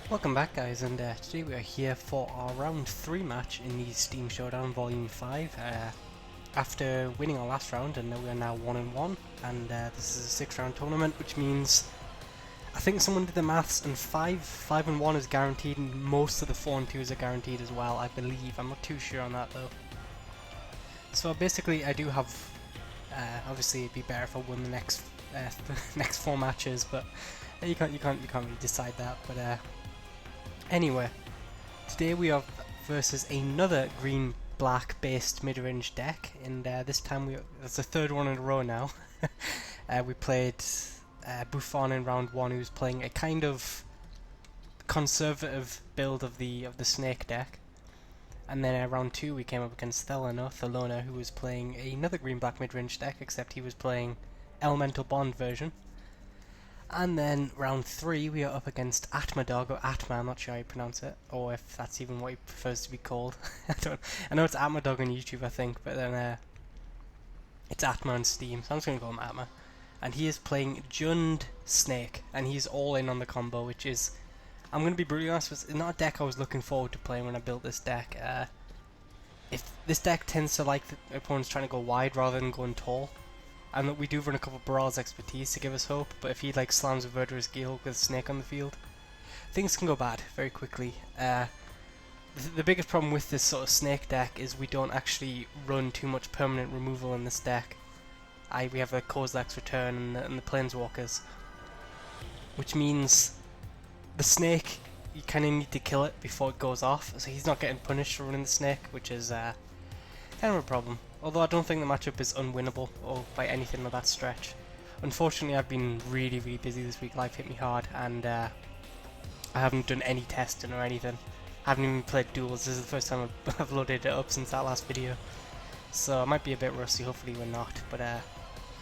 Welcome back guys, and today we are here for our round 3 match in the Steam Showdown Volume 5. After winning our last round, and we are now 1-1, and this is a 6-round tournament, which means I think someone did the maths, and 5 and 1 is guaranteed, and most of the 4 and 2s are guaranteed as well, I believe. I'm not too sure on that though. So basically I do have, obviously it'd be better if I won the next next 4 matches, but you can't really decide that. But anyway, today we are versus another green-black based mid-range deck, and this time it's the third one in a row now. We played Buffon in round 1, who's playing a kind of conservative build of the snake deck, and then round 2 we came up against Thelona, who was playing another green-black mid-range deck, except he was playing Elemental Bond version. And then round 3 we are up against Atmadog, or Atma, I'm not sure how you pronounce it, or if that's even what he prefers to be called. I know it's Atmadog on YouTube, I think, but then it's Atma on Steam, so I'm just going to call him Atma. And he is playing Jund Snake, and he's all in on the combo, which is, I'm going to be brutally honest, it's not a deck I was looking forward to playing when I built this deck. If this deck tends to like the opponents trying to go wide rather than going tall. And we do run a couple of Barral's expertise to give us hope, but if he like slams a Verdurous Gearhulk with a snake on the field, things can go bad very quickly. The biggest problem with this sort of snake deck is we don't actually run too much permanent removal in this deck. We have a Kozilek's Return and the Planeswalkers, which means the snake, you kind of need to kill it before it goes off, so he's not getting punished for running the snake, which is kind of a problem. Although I don't think the matchup is unwinnable or by anything of that stretch. Unfortunately, I've been really busy this week. Life hit me hard, and I haven't done any testing or anything. I haven't even played Duels. This is the first time I've loaded it up since that last video. So I might be a bit rusty, hopefully we're not. But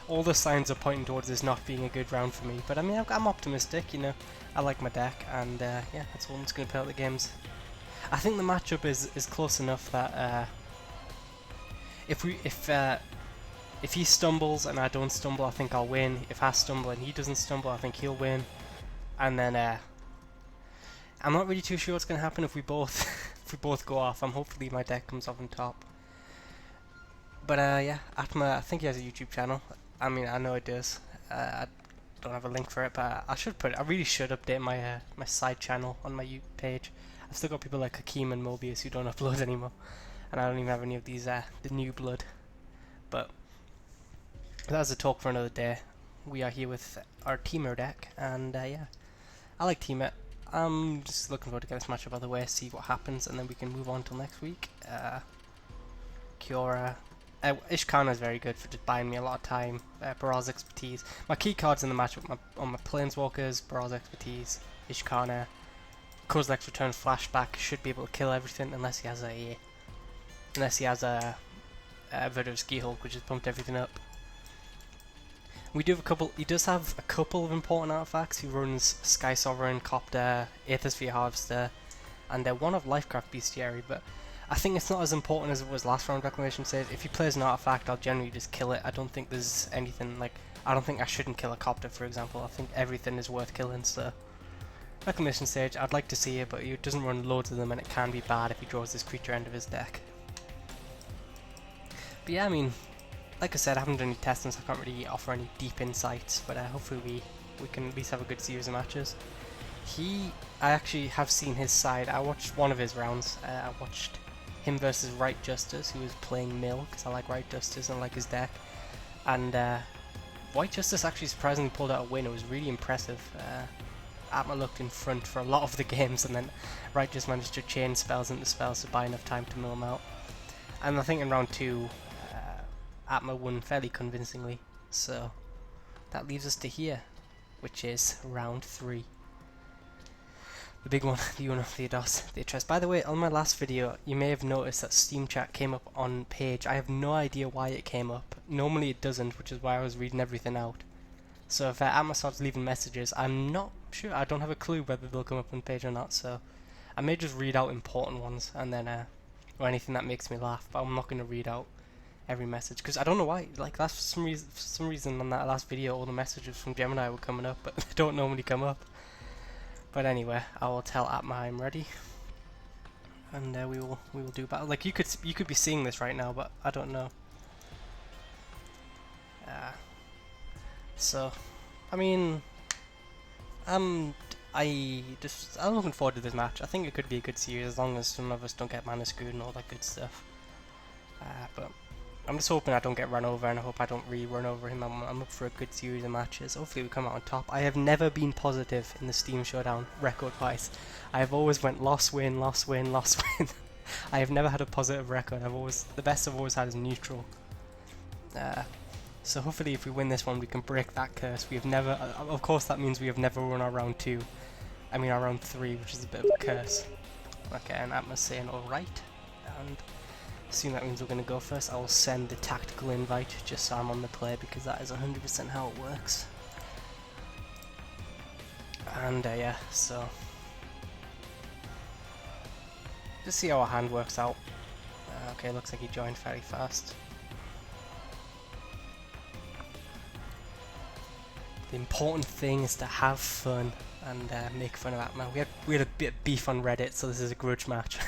all the signs are pointing towards this not being a good round for me. But I mean, I'm optimistic, you know. I like my deck, and yeah, that's all. I'm just going to play out the games. I think the matchup is close enough that if he stumbles and I don't stumble, I think I'll win. If I stumble and he doesn't stumble, I think he'll win. And then I'm not really too sure what's going to happen if we both if we both go off. Hopefully my deck comes off on top. But yeah, Atma, I think he has a YouTube channel. I mean, I know it does. I don't have a link for it, but I should put it. I really should update my my side channel on my YouTube page. I've still got people like Hakeem and Mobius who don't upload anymore. And I don't even have any of these, the new blood. But that's a talk for another day. We are here with our Teamer deck, and yeah, I like Teamer. I'm just looking forward to get this matchup out of the way, see what happens, and then we can move on till next week. Kiora. Ishkana is very good for just buying me a lot of time. Barral's expertise. My key cards in the matchup on my Planeswalkers, Barral's expertise, Ishkana, Kozilek's Return flashback should be able to kill everything unless he has a Verdurous Gearhulk, which has pumped everything up. We do have a couple. He does have a couple of important artifacts. He runs Sky Sovereign, Copter, Aethersphere Harvester, and one of Lifecraft Bestiary. But I think it's not as important as it was last round. Reclamation says if he plays an artifact, I'll generally just kill it. I don't think there's anything like. I don't think I shouldn't kill a Copter, for example. I think everything is worth killing. So Reclamation Sage, I'd like to see it, but he doesn't run loads of them, and it can be bad if he draws this creature end of his deck. But yeah, I mean, like I said, I haven't done any testing, so I can't really offer any deep insights, but hopefully we can at least have a good series of matches. I actually have seen his side. I watched one of his rounds. I watched him versus Right Justice, who was playing Mill, because I like Right Justice and I like his deck. And White Justice actually surprisingly pulled out a win. It was really impressive. Atma looked in front for a lot of the games, and then Right just managed to chain spells into spells to buy enough time to mill them out. And I think in round 2, Atma won fairly convincingly, so that leaves us to here, which is round 3. The big one, the Uno, the Ados, the Atres. By the way, on my last video, you may have noticed that Steam Chat came up on page. I have no idea why it came up. Normally it doesn't, which is why I was reading everything out. So if Atma starts leaving messages, I'm not sure, I don't have a clue whether they'll come up on page or not, so I may just read out important ones, and then, or anything that makes me laugh, but I'm not going to read out every message, because I don't know why, like for some reason on that last video all the messages from Gemini were coming up, but they don't normally come up. But anyway, I will tell Atma I'm ready, and we will do battle. Like you could be seeing this right now, but I don't know. So, I mean, I'm looking forward to this match. I think it could be a good series as long as some of us don't get mana screwed and all that good stuff. But I'm just hoping I don't get run over, and I hope I don't really run over him. I'm up for a good series of matches. Hopefully we come out on top. I have never been positive in the Steam Showdown record-wise. I have always went loss win, loss win, loss win. I have never had a positive record. The best I've always had is neutral. So hopefully if we win this one we can break that curse. We have never, of course that means we have never won our round 2. I mean our round 3, which is a bit of a curse. Okay, and Atma's saying alright, and assume that means we're going to go first. I will send the tactical invite just so I'm on the play, because that is 100% how it works. And yeah, so just see how our hand works out. Okay, looks like he joined very fast. The important thing is to have fun and make fun of Atma. We had a bit of beef on Reddit, so this is a grudge match.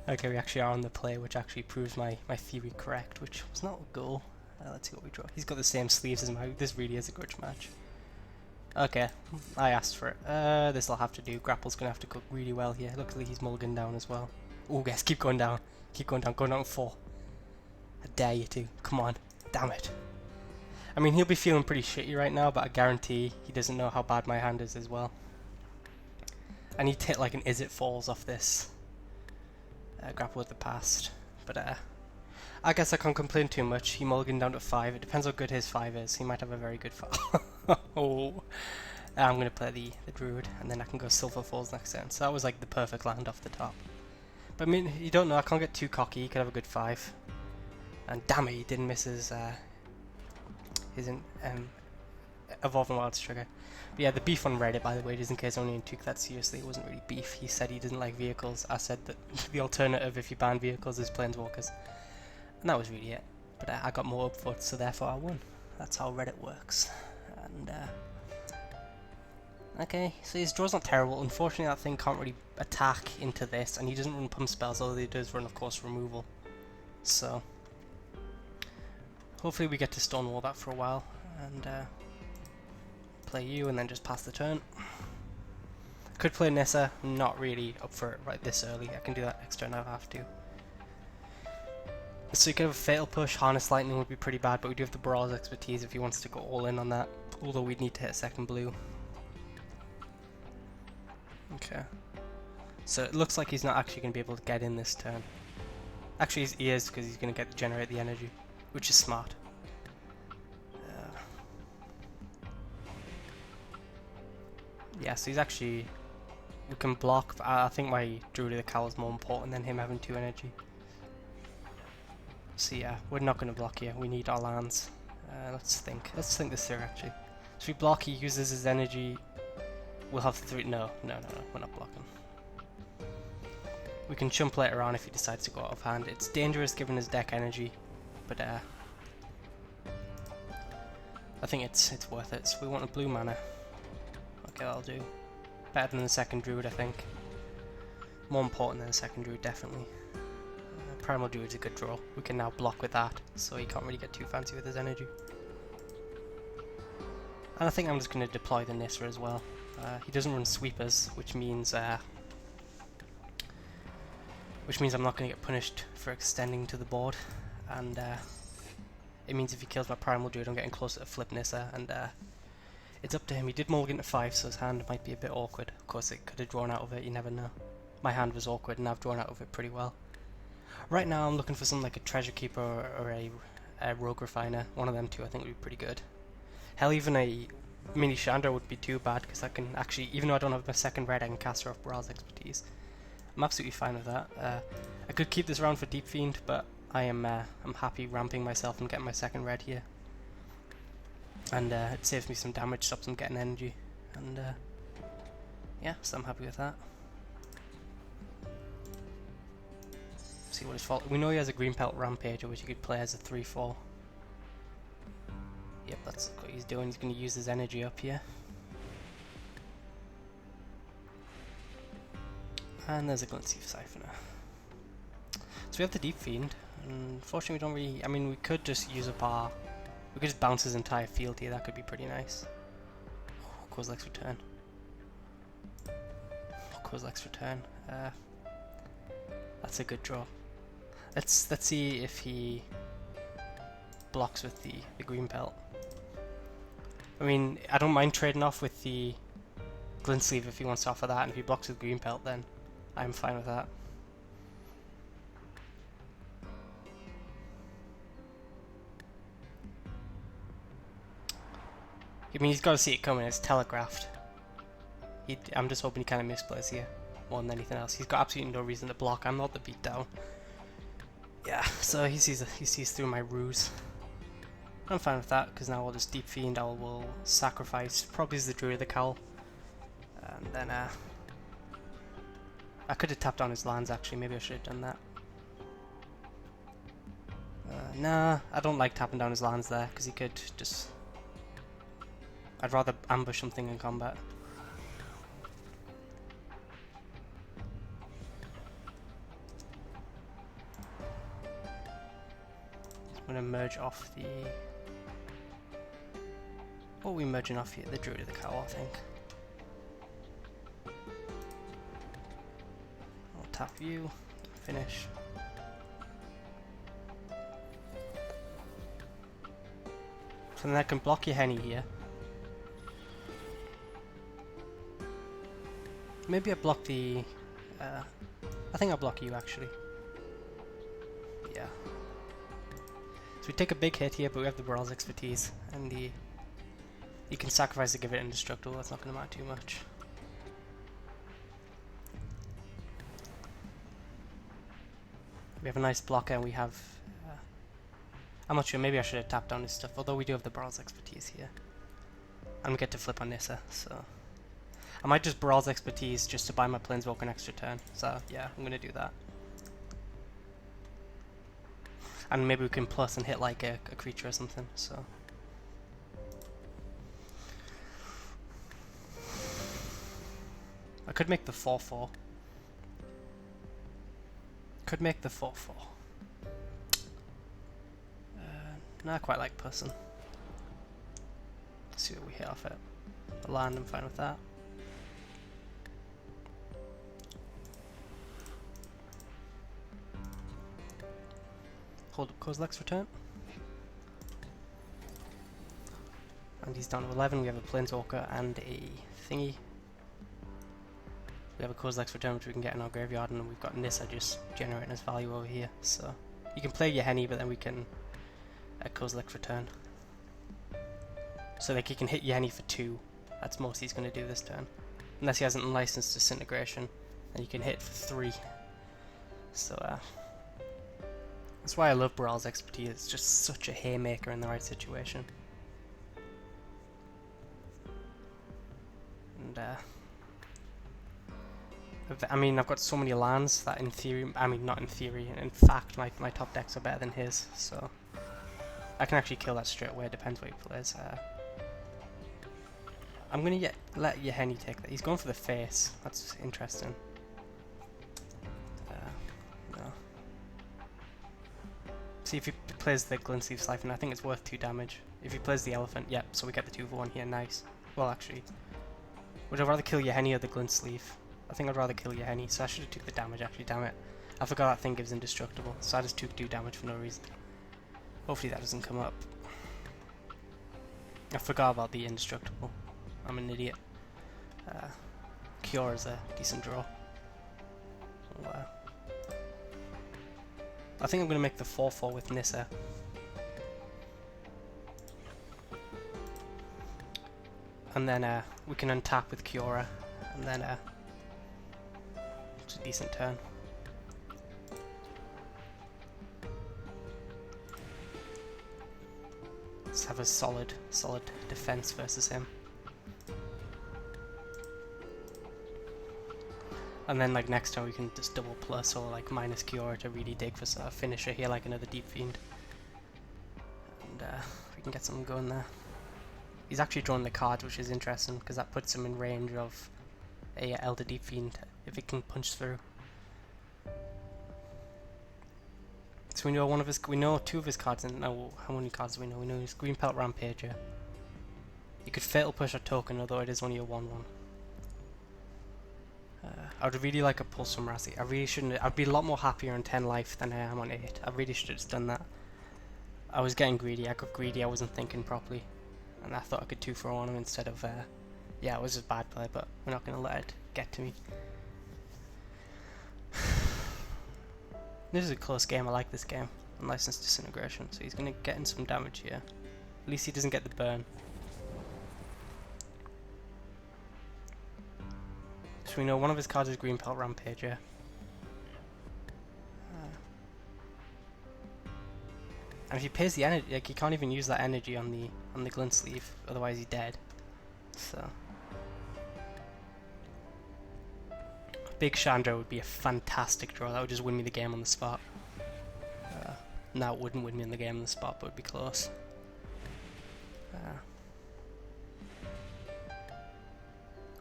Okay, we actually are on the play, which actually proves my theory correct, which was not a goal. Let's see what we draw. He's got the same sleeves as my. This really is a grudge match. Okay, I asked for it. This'll have to do. Grapple's gonna have to cook really well here. Luckily he's mulligan down as well. Oh yes, keep going down. Keep going down. Going down 4. I dare you to. Come on. Damn it. I mean, he'll be feeling pretty shitty right now, but I guarantee he doesn't know how bad my hand is as well. I need to hit like an is it falls off this. Grapple with the past. But I guess I can't complain too much. He mulliganed down to 5. It depends how good his 5 is. He might have a very good 5. Oh. I'm going to play the Druid, and then I can go Silver Falls next turn. So that was like the perfect land off the top. But I mean, you don't know. I can't get too cocky. He could have a good 5. And damn it, he didn't miss his Evolving Wilds trigger. But yeah, the beef on Reddit, by the way, just in case anyone took that seriously, it wasn't really beef. He said he doesn't like vehicles. I said that the alternative if you ban vehicles is planeswalkers. And that was really it. But I got more upvotes, so therefore I won. That's how Reddit works. And okay, so his draw's not terrible. Unfortunately, that thing can't really attack into this, and he doesn't run pump spells, although he does run, of course, removal. So hopefully we get to stonewall that for a while, and play you, and then just pass the turn. Could play Nissa, not really up for it right this early. I can do that next turn if I have to. So you could have a Fatal Push. Harness Lightning would be pretty bad, but we do have the Brawler's Expertise if he wants to go all in on that, although we'd need to hit a second blue. Okay. So it looks like he's not actually going to be able to get in this turn. Actually he is, because he's going to generate the energy, which is smart. Yeah, so he's actually... We can block. I think my Druid of the Cowl is more important than him having 2 energy. So yeah, we're not going to block here. We need our lands. Let's think. Let's think this through actually. So we block, he uses his energy. We'll have 3... No, we're not blocking. We can chump later on if he decides to go out of hand. It's dangerous given his deck energy, but I think it's worth it. So we want a blue mana. Okay, that'll do. Better than the second Druid, I think. More important than the second Druid, definitely. Primal Druid's a good draw. We can now block with that, so he can't really get too fancy with his energy. And I think I'm just going to deploy the Nissa as well. He doesn't run sweepers, which means I'm not going to get punished for extending to the board, and it means if he kills my Primal Druid, I'm getting closer to flip Nissa, and it's up to him. He did mulligan to 5, so his hand might be a bit awkward. Of course, it could have drawn out of it, you never know. My hand was awkward, and I've drawn out of it pretty well. Right now, I'm looking for something like a Treasure Keeper or a Rogue Refiner. One of them two I think would be pretty good. Hell, even a Mini Chandra would be too bad, because I can actually, even though I don't have my second red, I can cast her off Brawl's Expertise. I'm absolutely fine with that. I could keep this round for Deep Fiend, but I'm happy ramping myself and getting my second red here. And it saves me some damage, stops him getting energy. And yeah, so I'm happy with that. See what his fault. We know he has a Green Pelt Rampager, which he could play as a 3/4. Yep, that's what he's doing. He's going to use his energy up here. And there's a Glintleaf Siphoner. So we have the Deep Fiend. Unfortunately, we don't really. I mean, we could just use up our. We could just bounce his entire field here. That could be pretty nice. Kozilek's Return. Kozilek's Return. That's a good draw. Let's see if he blocks with the green belt. I mean, I don't mind trading off with the Glint Sleeve if he wants to offer that, and if he blocks with green belt, then I'm fine with that. I mean, he's got to see it coming. It's telegraphed. I'm just hoping he kind of misplays here more than anything else. He's got absolutely no reason to block. I'm not the beatdown. Yeah, so he sees through my ruse. I'm fine with that, because now I'll just Deep Fiend. I will sacrifice probably the Druid of the Cowl, and then I could have tapped on his lands actually. Maybe I should have done that. Nah, I don't like tapping down his lands there, because he could just. I'd rather ambush something in combat. I'm going to merge off the... What are we merging off here? The Druid of the Cowl, I think. I'll tap you, finish. So then I can block your Henny here. Maybe I block the... I think I'll block you actually. Yeah. So we take a big hit here, but we have the Brawl's Expertise, and you can sacrifice to give it indestructible. That's not going to matter too much. We have a nice blocker, and we have... I'm not sure, maybe I should have tapped down his stuff, although we do have the Brawl's Expertise here. And we get to flip on Nissa, so... I might just Brawl's Expertise just to buy my Planeswalker an extra turn, so yeah, I'm going to do that. And maybe we can plus and hit like a creature or something, so... I could make the 4/4. Could make the 4/4. Nah, I quite like Person. Let's see what we hit off it. The land, I'm fine with that. Hold up Kozilek's Return. And he's down to 11. We have a Planeswalker and a thingy. We have a Kozilek's Return which we can get in our graveyard, and we've got Nissa just generating his value over here. So you can play your Henny, but then we can Kozilek's Return. So like he can hit your Henny for 2. That's most he's going to do this turn. Unless he has an unlicensed Disintegration, then you can hit for 3. So that's why I love Brawl's Expertise. It's just such a haymaker in the right situation. And I mean, I've got so many lands that in theory, I mean not in theory, in fact my top decks are better than his, so I can actually kill that straight away. It depends what he plays. I'm going to let Yahenni take that. He's going for the face. That's interesting. No. See if he plays the Glintleaf Siphon. I think it's worth 2 damage. If he plays the Elephant, yep, so we get the 2 for 1 here. Nice. Well, actually, would I rather kill Yahenni or the Glintleaf? I think I'd rather kill Yahenni, so I should have took the damage actually, damn it. I forgot that thing gives indestructible, so I just took 2 damage for no reason. Hopefully that doesn't come up. I forgot about the indestructible. I'm an idiot. Cure is a decent draw. I think I'm going to make the 4/4 with Nissa. And then we can untap with Kiora, and then it's a decent turn. Let's have a solid defense versus him. And then like next time we can just double plus or like minus Kiora to really dig for a finisher here, like another Deep Fiend. And we can get something going there. He's actually drawn the cards, which is interesting because that puts him in range of a Elder Deep Fiend if it can punch through. So we know we know 2 of his cards, and now how many cards do we know? We know his Green Pelt Rampager. You could Fatal Push or Token, although it is only a 1/1. I would really like a Pulse from Razzie. I really shouldn't. I'd be a lot more happier on 10 life than I am on 8. I really should have just done that. I was getting greedy. I got greedy. I wasn't thinking properly, and I thought I could 2 for 1 him instead of. Yeah, it was a bad play, but we're not going to let it get to me. This is a close game. I like this game. Unlicensed Disintegration, so he's going to get in some damage here. At least he doesn't get the burn. So we know one of his cards is Green Pelt Rampager. And if he pays the energy, like he can't even use that energy on the glint sleeve, otherwise he's dead. So Big Chandra would be a fantastic draw. That would just win me the game on the spot. No, it wouldn't win me in the game on the spot, but it'd be close.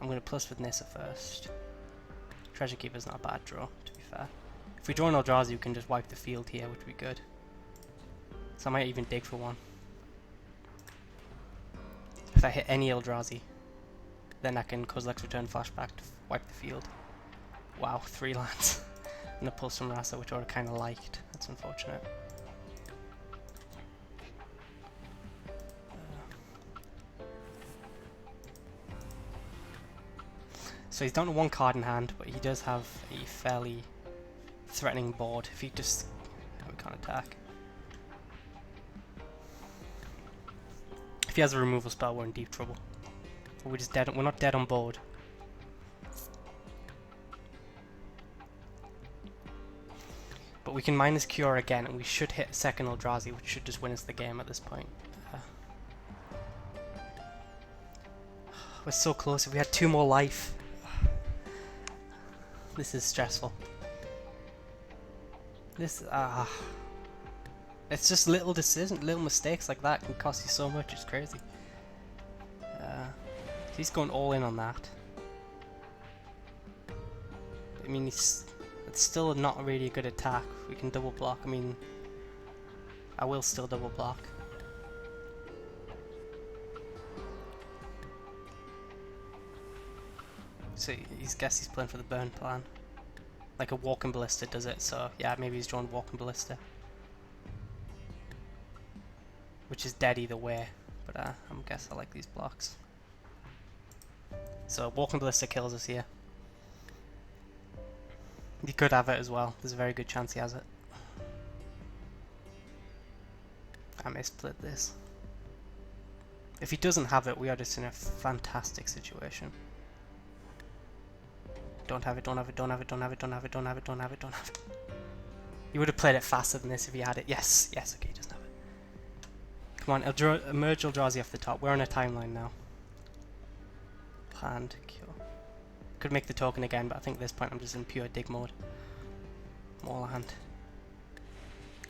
I'm going to plus with Nissa first. Treasure Keeper's not a bad draw, to be fair. If we draw an Eldrazi, we can just wipe the field here, which would be good. So I might even dig for 1. If I hit any Eldrazi, then I can Kozilek's Return Flashback to wipe the field. Wow, 3 lands. And a Pulse from Rasa, which I would have kind of liked. That's unfortunate. So he's down to 1 card in hand, but he does have a fairly threatening board. If he just... we can't attack. If he has a removal spell, we're in deep trouble. But we're just dead. We're not dead on board. But we can minus Cure again, and we should hit a second Eldrazi, which should just win us the game at this point. We're so close. If we had 2 more life. This is stressful. This, it's just little decisions, little mistakes like that can cost you so much, it's crazy. He's going all in on that. I mean, it's still not really a good attack. We can double block. I mean, I will still double block. So he's playing for the burn plan. Like a Walking Ballista does it, so yeah, maybe he's drawn Walking Ballista. Which is dead either way, but I guess I like these blocks. So Walking Ballista kills us here. He could have it as well, there's a very good chance he has it. I may split this. If he doesn't have it, we are just in a fantastic situation. Don't have it, don't have it, don't have it, don't have it, don't have it, don't have it, don't have it, don't have it. He would have played it faster than this if he had it. Yes, yes, okay, he doesn't have it. Come on, emerge Eldrazi off the top. We're on a timeline now. Hand, cure. Could make the token again, but I think at this point I'm just in pure dig mode. More land.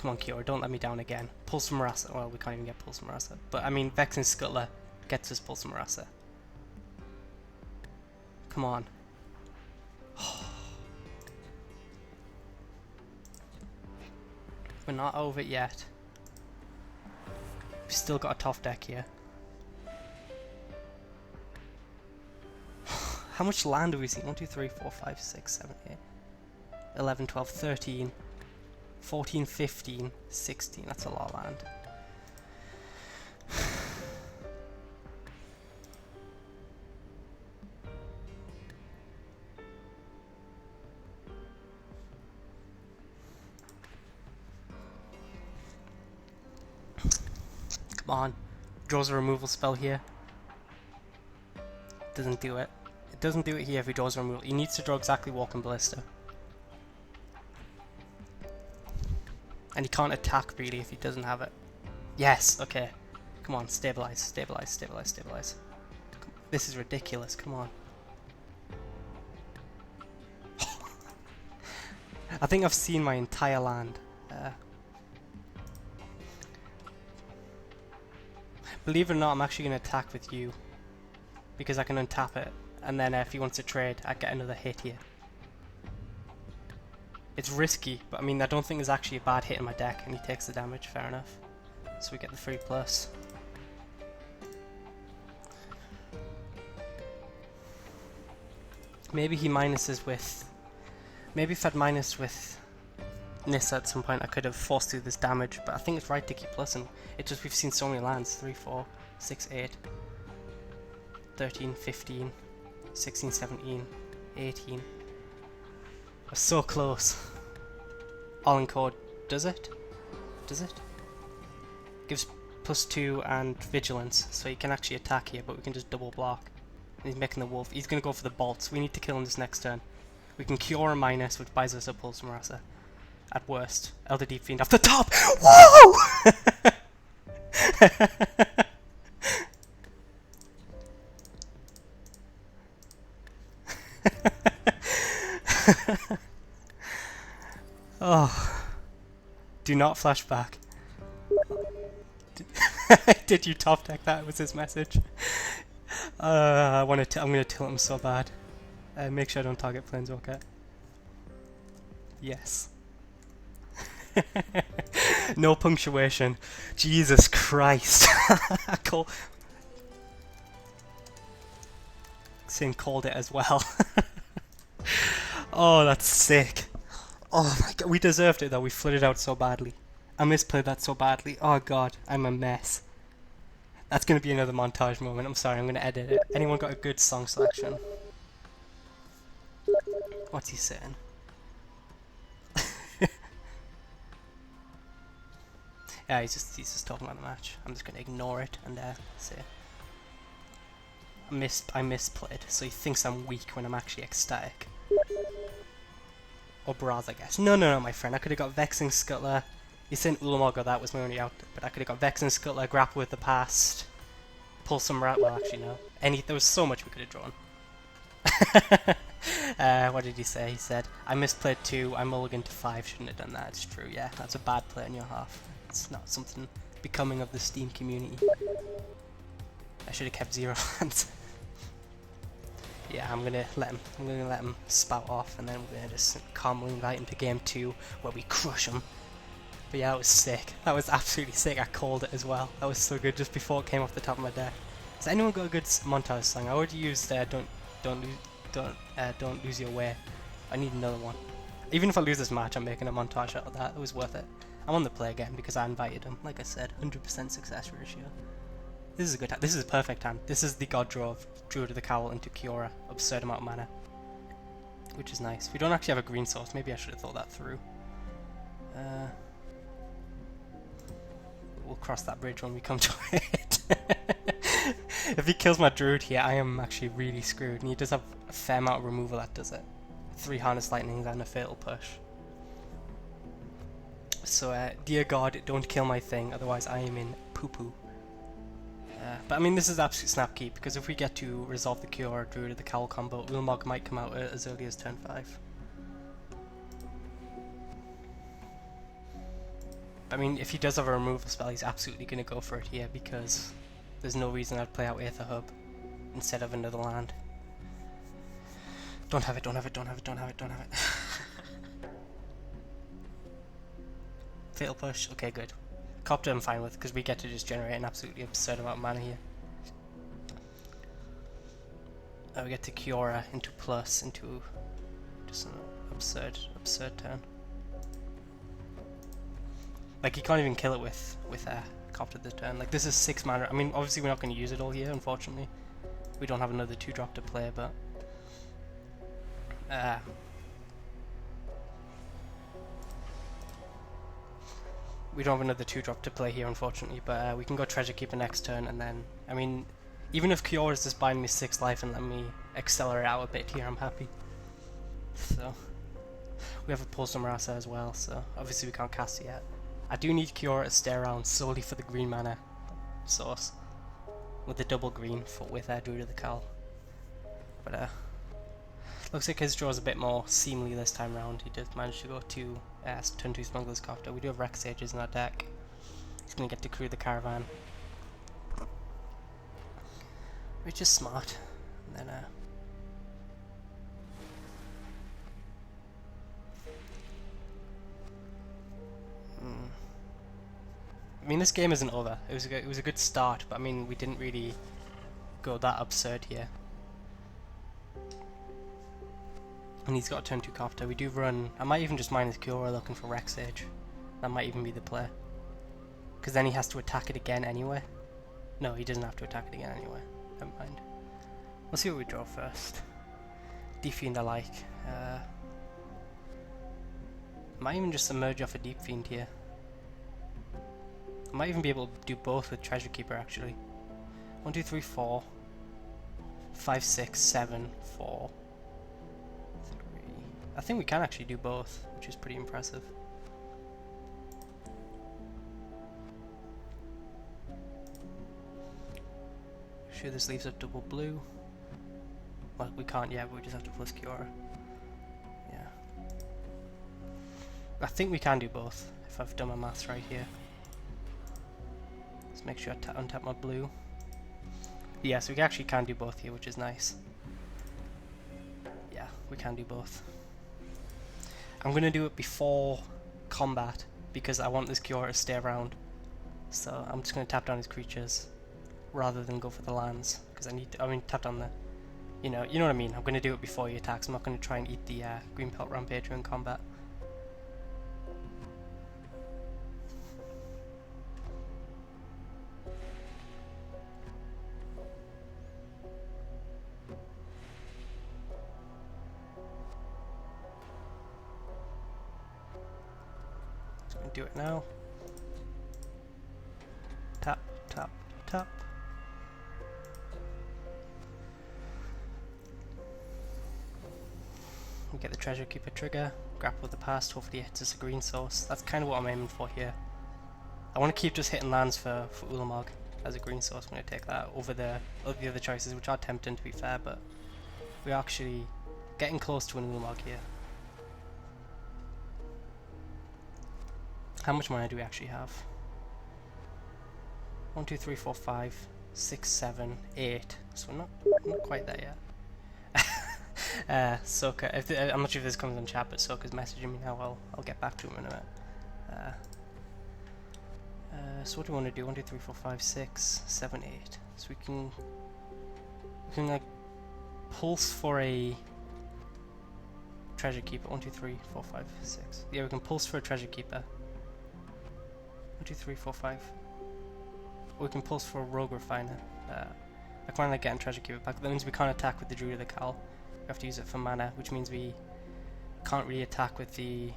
Come on, Cure, don't let me down again. Pulse from Rasa. Well, we can't even get Pulse from Rasa. But I mean, Vexing Scuttler gets us Pulse from Rasa. Come on. We're not over it yet. We've still got a tough deck here. How much land have we seen? 1, 2, 3, 4, 5, 6, 7, 8, 11, 12, 13, 14, 15, 16. That's a lot of land. Come on. Draws a removal spell here. Doesn't do it. It doesn't do it here if he draws a removal. He needs to draw exactly Walking Ballista. And he can't attack really if he doesn't have it. Yes, okay. Come on, stabilize, stabilize, stabilize, stabilize. This is ridiculous, come on. I think I've seen my entire land. Believe it or not, I'm actually going to attack with you. Because I can untap it and then if he wants to trade, I get another hit here. It's risky, but I mean, I don't think there's actually a bad hit in my deck, and he takes the damage, fair enough. So we get the 3+. Maybe he minuses with... Maybe if I'd minus with Nissa at some point, I could have forced through this damage, but I think it's right to keep plusing. It's just we've seen so many lands. 3, 4, 6, 8, 13, 15, 16, 17, 18. We're so close. All in code. Does it? Does it? Gives +2 and vigilance, so he can actually attack here, but we can just double block. And he's making the wolf. He's going to go for the bolts. We need to kill him this next turn. We can cure a minus, which buys us a pulse Marasa. At worst. Elder Deep Fiend off the top! Whoa! Oh. Do not flashback. Did you top deck that? Was his message? I'm gonna tilt him so bad. Make sure I don't target Planeswalker. Yes. No punctuation. Jesus Christ. Sin called it as well. Oh, that's sick. Oh my god, we deserved it though. We flooded out so badly. I misplayed that so badly. Oh god, I'm a mess. That's going to be another montage moment. I'm sorry, I'm going to edit it. Anyone got a good song selection? What's he saying? Yeah, he's just talking about the match. I'm just going to ignore it and say I misplayed. So he thinks I'm weak when I'm actually ecstatic. Or Braz, I guess. No, my friend. I could have got Vexing Scuttler. He's saying Ulamog, that was my only out, but I could have got Vexing Scuttler, Grapple with the Past, pull some rat. Well, actually, no. There was so much we could have drawn. What did he say? He said, I misplayed 2, I mulliganed to 5, shouldn't have done that. It's true, yeah. That's a bad play on your half. It's not something becoming of the Steam community. I should have kept 0 hands. Yeah, I'm gonna let him spout off, and then we're gonna just calmly invite him to game 2, where we crush him. But yeah, that was sick. That was absolutely sick. I called it as well. That was so good just before it came off the top of my deck. Has anyone got a good montage song? I already used don't lose your way. I need another one. Even if I lose this match, I'm making a montage out of that. It was worth it. I'm on the play again because I invited him. Like I said, 100% success ratio. This is a good hand. This is a perfect hand. This is the God Drove, Druid of the Cowl into Kiora. Absurd amount of mana. Which is nice. We don't actually have a green source. Maybe I should have thought that through. We'll cross that bridge when we come to it. If he kills my Druid here, I am actually really screwed. And he does have a fair amount of removal that does it. 3 Harness Lightnings and a Fatal Push. So, dear God, don't kill my thing, otherwise I am in poo-poo. But I mean, this is absolute snap keep, because if we get to resolve the Cure or Druid of the Cowl combo, Ulamog might come out as early as turn 5. I mean, if he does have a removal spell, he's absolutely going to go for it here, because there's no reason I'd play out Aether Hub instead of another land. Don't have it. Fatal Push, okay, good. Copter I'm fine with, because we get to just generate an absolutely absurd amount of mana here. We get to Kiora into plus, into just an absurd turn. Like, you can't even kill it with Copter this turn. Like, this is 6 mana. I mean, obviously we're not going to use it all here, unfortunately. We don't have another 2-drop to play, but... we don't have another 2-drop to play here, unfortunately, but we can go Treasure Keeper next turn, and then... I mean, even if Kiora is just buying me 6 life and let me accelerate out a bit here, I'm happy. So... we have a Pulse Marasa as well, so obviously we can't cast it yet. I do need Kiora to stay around solely for the green mana source. With the double green with Druid of the Cowl. But looks like his draw is a bit more seamly this time round. He did manage to go to turn 2 Smuggler's Copter. We do have Rex Sages in our deck. He's going to get to crew the Caravan. Which is smart. And then I mean, this game isn't over. It was a good start, but I mean, we didn't really go that absurd here. And he's got a turn 2 copter. We do run... I might even just mine his Cura looking for Rex Age. That might even be the play. Because then he has to attack it again anyway. No, he doesn't have to attack it again anyway. Never mind. Let's see what we draw first. Deep Fiend I like. Might even just emerge off a Deep Fiend here. I might even be able to do both with Treasure Keeper actually. 1, 2, 3, 4. 5, 6, 7, 4. 3. I think we can actually do both, which is pretty impressive. Sure, this leaves us double blue. Well, we can't yet, but we just have to plus Cura. Yeah. I think we can do both, if I've done my maths right here. Let's make sure I untap my blue. Yeah, so we actually can do both here, which is nice. Yeah, we can do both. I'm going to do it before combat, because I want this Cura to stay around. So I'm just going to tap down his creatures, rather than go for the lands, because I mean, tap down the... You know what I mean, I'm going to do it before he attacks. I'm not going to try and eat the Green Pelt Rampager in combat. So I'm going to do it now. Tap, tap, tap. We get the Treasure Keeper trigger, grapple with the past, hopefully it hits us a green source. That's kind of what I'm aiming for here. I want to keep just hitting lands for Ulamog as a green source. I'm going to take that over the other choices, which are tempting to be fair, but we're actually getting close to an Ulamog here. How much mana do we actually have? 1, 2, 3, 4, 5, 6, 7, 8. So we're not quite there yet. Soka, I'm not sure if this comes on chat, but Soka's messaging me now. I'll get back to him in a minute. So what do we want to do? 1, 2, 3, 4, 5, 6, 7, 8. So we can like pulse for a Treasure Keeper. 1, 2, 3, 4, 5, 6. Yeah, we can pulse for a Treasure Keeper. 1, 2, 3, 4, 5. Or we can pulse for a Rogue Refiner. I quite like getting Treasure Keeper back. That means we can't attack with the Druid of the Cowl. We have to use it for mana, which means we can't really attack with the...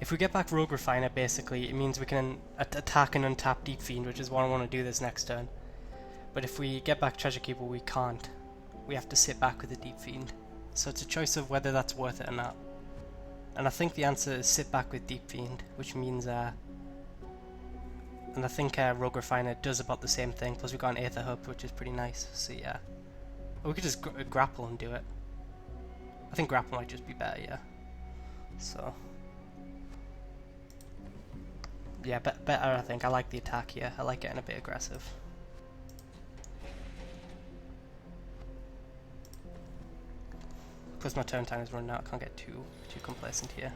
if we get back Rogue Refiner, basically, it means we can attack and untap Deep Fiend, which is what I want to do this next turn. But if we get back Treasure Keeper, we can't. We have to sit back with the Deep Fiend. So it's a choice of whether that's worth it or not. And I think the answer is sit back with Deep Fiend, which means... and I think Rogue Refiner does about the same thing, plus we've got an Aether Hub, which is pretty nice, so yeah. Or we could just grapple and do it. I think grapple might just be better, yeah. So... yeah, better I think. I like the attack here. I like getting a bit aggressive. Plus my turn time is running out, I can't get too complacent here.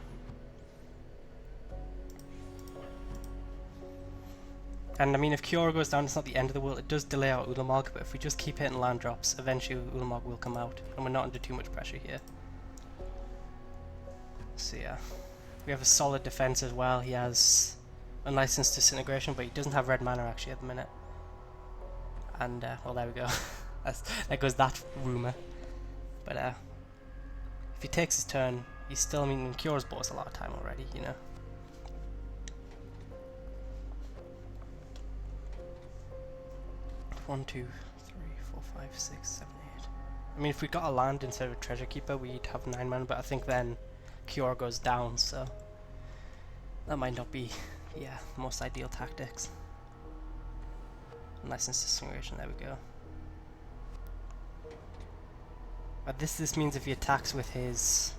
And I mean, if Cura goes down, it's not the end of the world. It does delay our Ulamog, but if we just keep hitting land drops, eventually Ulamog will come out, and we're not under too much pressure here. So yeah, we have a solid defense as well. He has Unlicensed Disintegration, but he doesn't have red mana actually at the minute. And well, there we go. There goes that rumor. But if he takes his turn, he's still. I mean, Cura's bought us a lot of time already, you know. One, 2, 3, 4, 5, 6, 7, 8. I mean, if we got a land instead of a Treasure Keeper, we'd have 9 mana, but I think then Cura goes down, so that might not be, yeah, the most ideal tactics. License Disintegration, there we go. But this means if he attacks with his...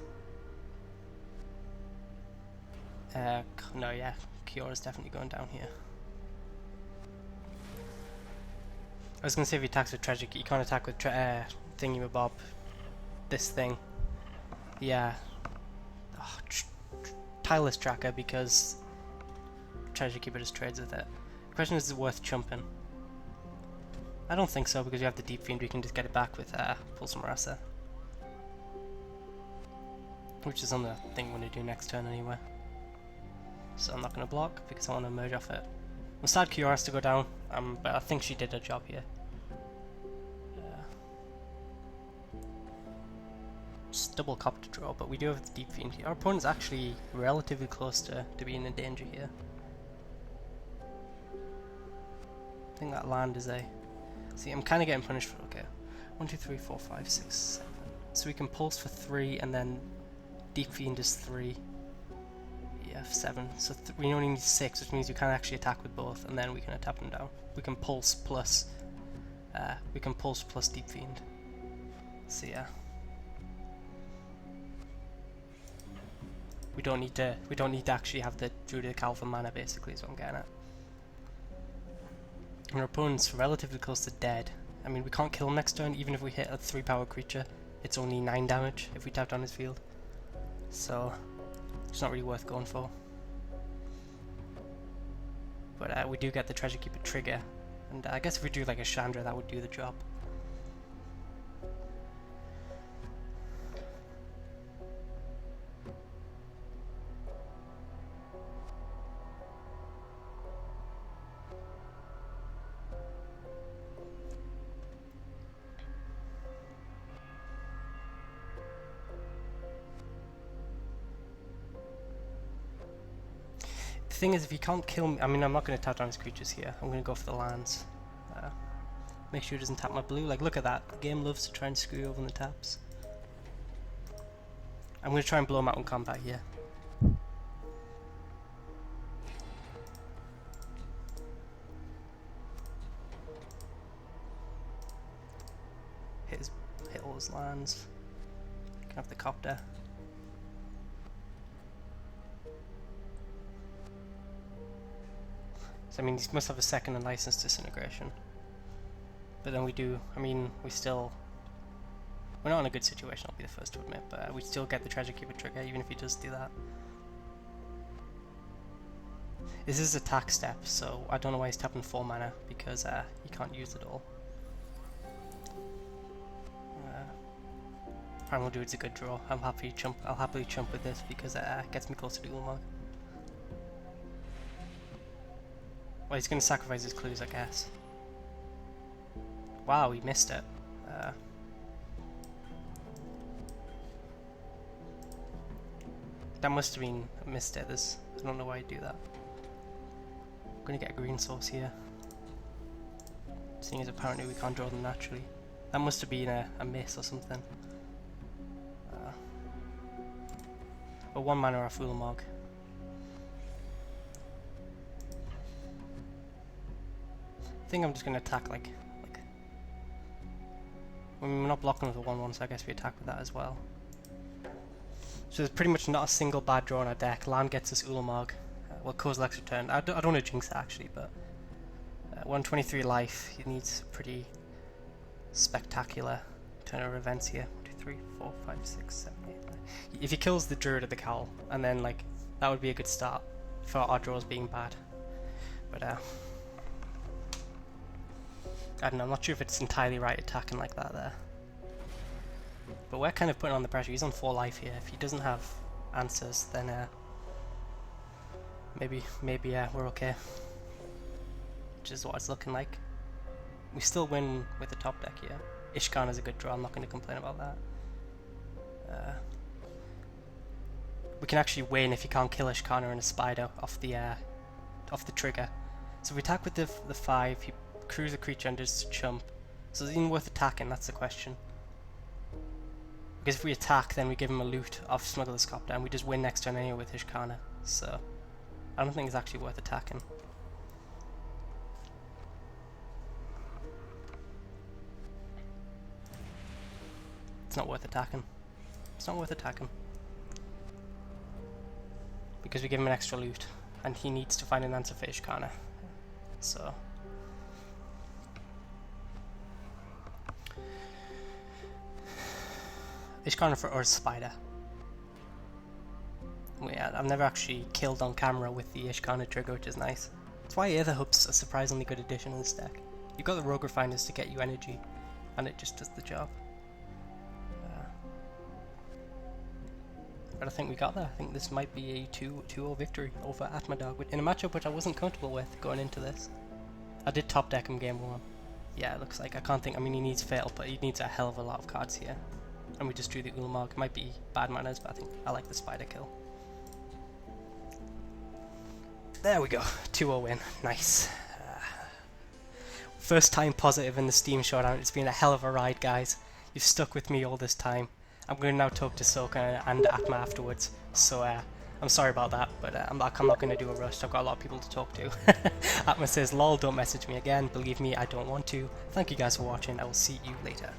no, yeah, Cura's definitely going down here. I was going to say if he attacks with Treasure Keeper, you can't attack with Thingamabob, this thing. Yeah, tireless tracker because Treasure Keeper just trades with it. The question is it worth chumping? I don't think so because we have the Deep Fiend, we can just get it back with Pulse Marassa. Which is on the thing we're going to do next turn anyway. So I'm not going to block because I want to merge off it. I'm sad Kiora has to go down, but I think she did her job here. Just double cop to draw, but we do have the Deep Fiend here. Our opponent's actually relatively close to being in danger here. I think that land is a... See, I'm kind of getting punished for... Okay. 1, 2, 3, 4, 5, 6, 7. So we can pulse for 3 and then Deep Fiend is 3. Yeah, 7. So we only need 6, which means we can actually attack with both, and then we can tap them down. We can pulse plus Deep Fiend. So yeah. We don't need to actually have the Druidic Alpha mana, basically, is what I'm getting at. And our opponent's relatively close to dead. I mean, we can't kill him next turn, even if we hit a 3-power creature. It's only 9 damage if we tap down his field. So, it's not really worth going for. But we do get the Treasure Keeper trigger. And I guess if we do like a Chandra, that would do the job. The thing is, if you can't kill me, I mean, I'm not going to tap down his creatures here. I'm going to go for the lands. Make sure he doesn't tap my blue. Like, look at that. The game loves to try and screw you over on the taps. I'm going to try and blow him out in combat here. Hit all his lands. Can have the copter. So, I mean, he must have a second and license disintegration. But then we do, I mean, we're not in a good situation, I'll be the first to admit, but we still get the Treasure Keeper trigger, even if he does do that. This is attack step, so I don't know why he's tapping 4 mana, because he can't use it all. Primal Druid's a good draw. I'll happily chump with this because it gets me closer to Ulamog. Well, he's going to sacrifice his clues, I guess. Wow, he missed it. That must have been a missed it. I don't know why he'd do that. I'm going to get a green source here. Seeing as apparently we can't draw them naturally. That must have been a miss or something. But 1 mana off Ulamog. I think I'm just going to attack like I mean, we're not blocking with a 1/1, so I guess we attack with that as well. So there's pretty much not a single bad draw in our deck. Land gets us Ulamog. Well, Kozilek's return. I don't want to jinx it actually, but 123 life. He needs a pretty spectacular turn of events here. 1, 2, 3, 4, 5, 6, 7, 8, 9. If he kills the Druid of the Cowl, and then like that would be a good start for our draws being bad. But I don't know, I'm not sure if it's entirely right attacking like that there. But we're kind of putting on the pressure. He's on 4 life here. If he doesn't have answers, then maybe we're okay. Which is what it's looking like. We still win with the top deck here. Ishkan is a good draw, I'm not going to complain about that. We can actually win if you can't kill Ishkan and a spider off the trigger. So if we attack with the 5, he cruise a creature and just chump. So is it even worth attacking? That's the question. Because if we attack, then we give him a loot of Smuggler's Copter, and we just win next turn anyway with Ishkana. So I don't think it's actually worth attacking. It's not worth attacking. It's not worth attacking. Because we give him an extra loot, and he needs to find an answer for Ishkana. So Ishkana or Spider. Yeah, I've never actually killed on camera with the Ishkana trigger, which is nice. That's why Aether Hub's a surprisingly good addition in this deck. You've got the Rogue Refiners to get you energy, and it just does the job. But I think we got there. I think this might be a 2-0 victory over Atmadog, in a matchup which I wasn't comfortable with going into this. I did top deck him game 1. Yeah, it looks like, I can't think, I mean he needs Fatal, but he needs a hell of a lot of cards here. And we just drew the Ulamog. It might be bad manners, but I think I like the Spider kill. There we go, 2-0 win, nice. First time positive in the Steam Showdown. It's been a hell of a ride, guys. You've stuck with me all this time. I'm going to now talk to Soka and Atma afterwards, so I'm sorry about that, but I'm not going to do a rush. I've got a lot of people to talk to. Atma says, lol, don't message me again. Believe me, I don't want to. Thank you guys for watching. I will see you later.